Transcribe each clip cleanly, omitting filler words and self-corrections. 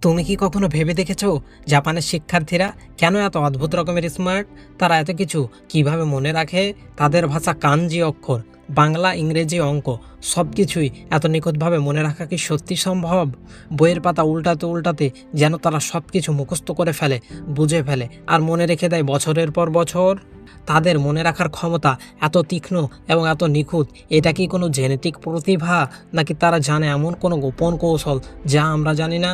তুমি কি কখনো ভেবে দেখেছো জাপানের শিক্ষার্থীরা কেন এত অদ্ভুত রকমের স্মার্ট? তারা এত কিছু কিভাবে মনে রাখে? তাদের ভাষা কানজি অক্ষর, বাংলা, ইংরেজি, অঙ্ক সব কিছুই এত নিখুঁতভাবে মনে রাখা কি সত্যি সম্ভব? বইয়ের পাতা উল্টাতে উল্টাতে যেন তারা সব কিছু মুখস্থ করে ফেলে, বুঝে ফেলে আর মনে রেখে দেয় বছরের পর বছর। তাদের মনে রাখার ক্ষমতা এত তীক্ষ্ণ এবং এত নিখুঁত, এটা কি কোনো জেনেটিক প্রতিভা, নাকি তারা জানে এমন কোনো গোপন কৌশল যা আমরা জানি না?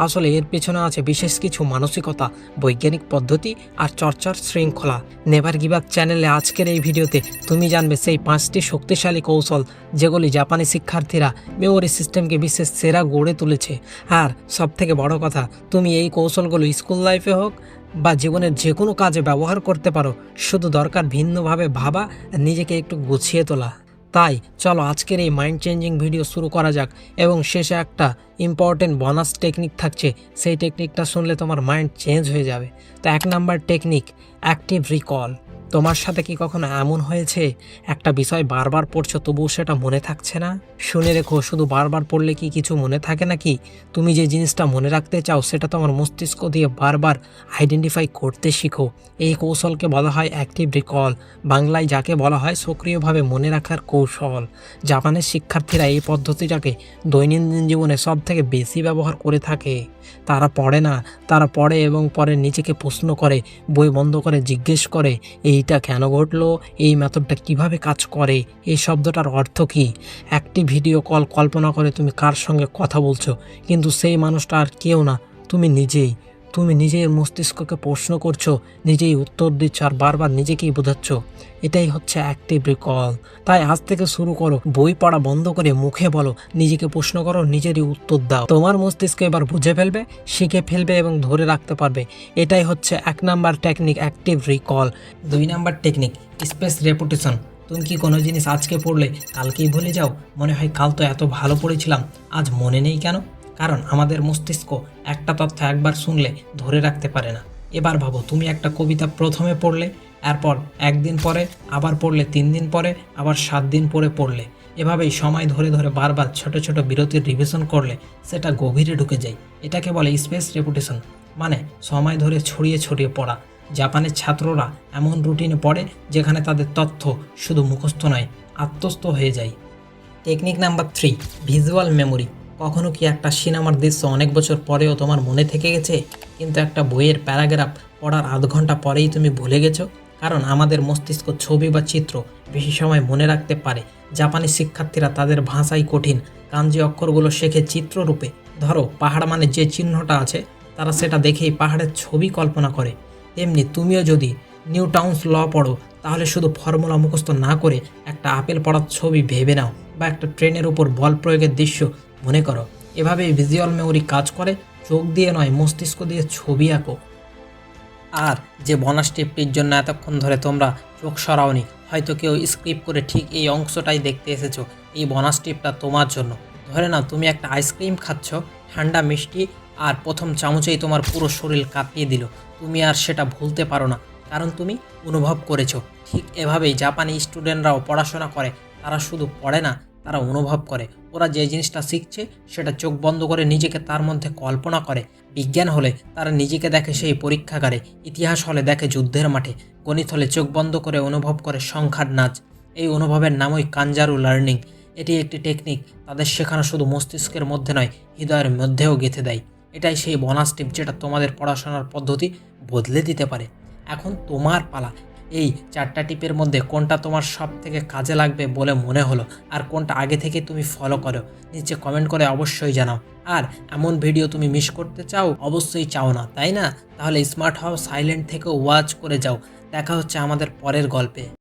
আসলে এর পেছনে আছে বিশেষ কিছু মানসিকতা, বৈজ্ঞানিক পদ্ধতি আর চর্চার শৃঙ্খলা। নেভার গিভ আপ চ্যানেলে আজকের এই ভিডিওতে তুমি জানবে সেই 5টি শক্তিশালী কৌশল যেগুলি জাপানি শিক্ষার্থীরা মেমোরি সিস্টেমকে বিশেষ সেরা গড়ে তুলেছে। আর সবথেকে বড় কথা, তুমি এই কৌশলগুলো স্কুল লাইফে হোক বা জীবনের যে কোনো কাজে ব্যবহার করতে পারো, শুধু দরকার ভিন্নভাবে ভাবা আর নিজেকে একটু গুছিয়ে তোলা। তাই চলো আজকের এই মাইন্ড চেঞ্জিং ভিডিও শুরু করা যাক। এবং শেষে একটা ইম্পর্টেন্ট বোনাস টেকনিক থাকছে, সেই টেকনিকটা শুনলে তোমার মাইন্ড চেঞ্জ হয়ে যাবে। তো 1 নাম্বার টেকনিক, অ্যাক্টিভ রিকল। তোমার সাথে কি কখনো এমন হয়েছে একটা বিষয় বারবার পড়ছো তবুও সেটা মনে থাকছে না? শুনে রেখো, শুধু বারবার পড়লে কি কিছু মনে থাকে নাকি? তুমি যে জিনিসটা মনে রাখতে চাও সেটা তোমার মস্তিষ্ক দিয়ে বারবার আইডেন্টিফাই করতে শিখো। এই কৌশলকে বলা হয় অ্যাক্টিভ রিকল, বাংলায় যাকে বলা হয় সক্রিয়ভাবে মনে রাখার কৌশল। জাপানের শিক্ষার্থীরা এই পদ্ধতিটাকে দৈনন্দিন জীবনে সব থেকে বেশি ব্যবহার করে থাকে। তারা পড়ে না, তারা পড়ে এবং পরে নিজেকে প্রশ্ন করে, বই বন্ধ করে জিজ্ঞেস করে, এইটা কেন ঘটলো, এই মেথডটা কিভাবে কাজ করে, এই শব্দটার অর্থ কী। একটি ভিডিও কল কল্পনা করে তুমি কার সঙ্গে কথা বলছো, কিন্তু সেই মানুষটা আর কেউ না, তুমি নিজেই। তুমি নিজের মস্তিষ্ককে প্রশ্ন করছো, নিজেই উত্তর দিচ্ছ আর বারবার নিজেকেই বোঝাচ্ছ। এটাই হচ্ছে অ্যাক্টিভ রিকল। তাই আজ থেকে শুরু করো, বই পড়া বন্ধ করে মুখে বলো, নিজেকে প্রশ্ন করো, নিজেরই উত্তর দাও। তোমার মস্তিষ্ক এবার বুঝে ফেলবে, শিখে ফেলবে এবং ধরে রাখতে পারবে। এটাই হচ্ছে 1 number technique, active recall. 2 number technique, space reputation. তুমি কি কোনো জিনিস আজকে পড়লে কালকেই ভুলে যাও? মনে হয় কাল তো এত ভালো পড়েছিলাম, আজ মনে নেই কেন? কারণ আমাদের মস্তিষ্ক একটা তথ্য একবার শুনলে ধরে রাখতে পারে না। এবার ভাবো, তুমি একটা কবিতা প্রথমে পড়লে, এরপর 1 দিন পরে আবার পড়লে, 3 দিন পরে আবার 7 দিন পরে পড়লে। এভাবেই সময় ধরে ধরে বারবার ছোট ছোট বিরতির রিভিশন করলে সেটা গভীরে ঢুকে যায়। এটাকে বলে স্পেস রেপুটেশন, মানে সময় ধরে ছড়িয়ে ছড়িয়ে পড়া। জাপানের ছাত্ররা এমন রুটিনে পড়ে যেখানে তাদের তথ্য শুধু মুখস্থ নয়, আত্মস্থ হয়ে যায়। Technique number 3, visual memory. কখনো কি একটা সিনেমার দৃশ্য অনেক বছর পরেও তোমার মনে থেকে গেছে, কিন্তু একটা বইয়ের প্যারাগ্রাফ পড়ার আধ ঘন্টা পরেই তুমি ভুলে গেছো? কারণ আমাদের মস্তিষ্ক ছবি বা চিত্র বেশি সময় মনে রাখতে পারে। জাপানি শিক্ষার্থীরা তাদের ভাষাই কঠিন কাঞ্জি অক্ষরগুলো শেখে চিত্ররূপে। ধরো, পাহাড় মানে যে চিহ্নটা আছে, তারা সেটা দেখেই পাহাড়ের ছবি কল্পনা করে। তেমনি তুমিও যদি নিউটাউনস ল পড়ো, তাহলে শুধু ফর্মুলা মুখস্থ না করে একটা আপেল পড়ার ছবি ভেবে নাও, বা একটা ট্রেনের উপর বল প্রয়োগের দৃশ্য মনে করো। এভাবেই ভিজুয়াল মেমোরি কাজ করে, চোখ দিয়ে নয়, মস্তিষ্ক দিয়ে ছবি আঁকো। আর যে বোনাস টিপটির জন্য এতক্ষণ ধরে তোমরা চোখ সরাওনি, হয়তো কেউ স্ক্রিপ্ট করে ঠিক এই অংশটাই দেখতে এসেছো, এই বোনাস টিপটা তোমার জন্য। ধরে নাও তুমি একটা আইসক্রিম খাচ্ছ, ঠান্ডা মিষ্টি, আর প্রথম চামচেই তোমার পুরো শরীর কাঁপিয়ে দিল। তুমি আর সেটা ভুলতে পারো না, কারণ তুমি অনুভব করেছো। ঠিক এভাবেই জাপানি স্টুডেন্টরাও পড়াশোনা করে। তারা শুধু পড়ে না, তারা অনুভব করে। ওরা যে জিনিসটা শিখছে সেটা চোখ বন্ধ করে নিজেকে তার মধ্যে কল্পনা করে। বিজ্ঞান হলে তারা নিজেকে দেখে সেই পরীক্ষাগারে, ইতিহাস হলে দেখে যুদ্ধের মাঠে, গণিত হলে চোখ বন্ধ করে অনুভব করে সংখ্যার নাচ। এই অনুভবের নামই কাঞ্জারু লার্নিং। এটি একটি টেকনিক, তাদের শেখানো শুধু মস্তিষ্কের মধ্যে নয়, হৃদয়ের মধ্যেও গেঁথে দেয়। এটাই সেই বোনাস টিপ যেটা তোমাদের পড়াশোনার পদ্ধতি বদলে দিতে পারে। এখন তোমার পালা। এই 4টা টিপের মধ্যে কোনটা তোমার সব থেকে কাজে লাগবে বলে মনে হলো, আর কোনটা আগে থেকে তুমি ফলো করো, নিচে কমেন্ট করে অবশ্যই জানাও। আর এমন ভিডিও তুমি মিস করতে চাও? অবশ্যই চাও না, তাই না? তাহলে স্মার্ট হও, সাইলেন্ট থেকে ওয়াচ করে যাও। দেখা হচ্ছে আমাদের পরের গল্পে।